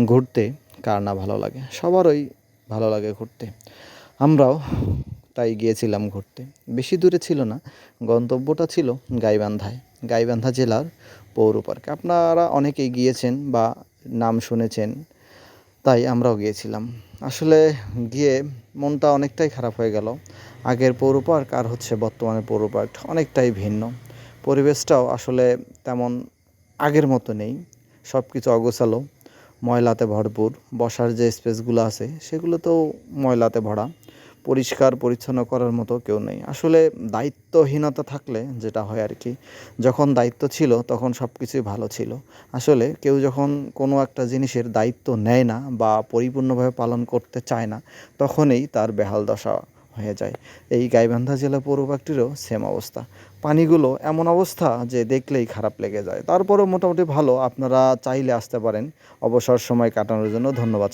ঘুরতে কার না ভালো লাগে, সবারই ভালো লাগে ঘুরতে। আমরাও তাই গিয়েছিলাম ঘুরতে। বেশি দূরে ছিল না, গন্তব্যটা ছিল গাইবান্ধায়। গাইবান্ধা জেলার পৌর পার্কে। আপনারা অনেকেই গিয়েছেন বা নাম শুনেছেন, তাই আমরাও গিয়েছিলাম। আসলে গিয়ে মনটা অনেকটাই খারাপ হয়ে গেল। আগের পৌর পার্ক আর বর্তমানের পৌর পার্ক অনেকটাই ভিন্ন। পরিবেশটাও আসলে তেমন আগের মতো নেই, সব কিছু অগোছালো, ময়লাতে ভরপুর। বসার যে স্পেসগুলো আছে সেগুলোতেও ময়লাতে ভরা। পরিষ্কার পরিচ্ছন্ন করার মতো কেউ নেই। আসলে দায়িত্বহীনতা থাকলে যেটা হয় আর কি, যখন দায়িত্ব ছিল তখন সব কিছুই ভালো ছিল। আসলে কেউ যখন কোনো একটা জিনিসের দায়িত্ব নেয় না বা পরিপূর্ণভাবে পালন করতে চায় না, তখনই তার বেহাল দশা হয়ে যায়। এই গাইবান্ধা জেলা পৌর পার্কটিরও সেম অবস্থা। পানিগুলো এমন অবস্থা যে দেখলেই খারাপ লেগে যায়। তারপরেও মোটামুটি ভালো, আপনারা চাইলে আসতে পারেন অবসর সময় কাটানোর জন্য। ধন্যবাদ।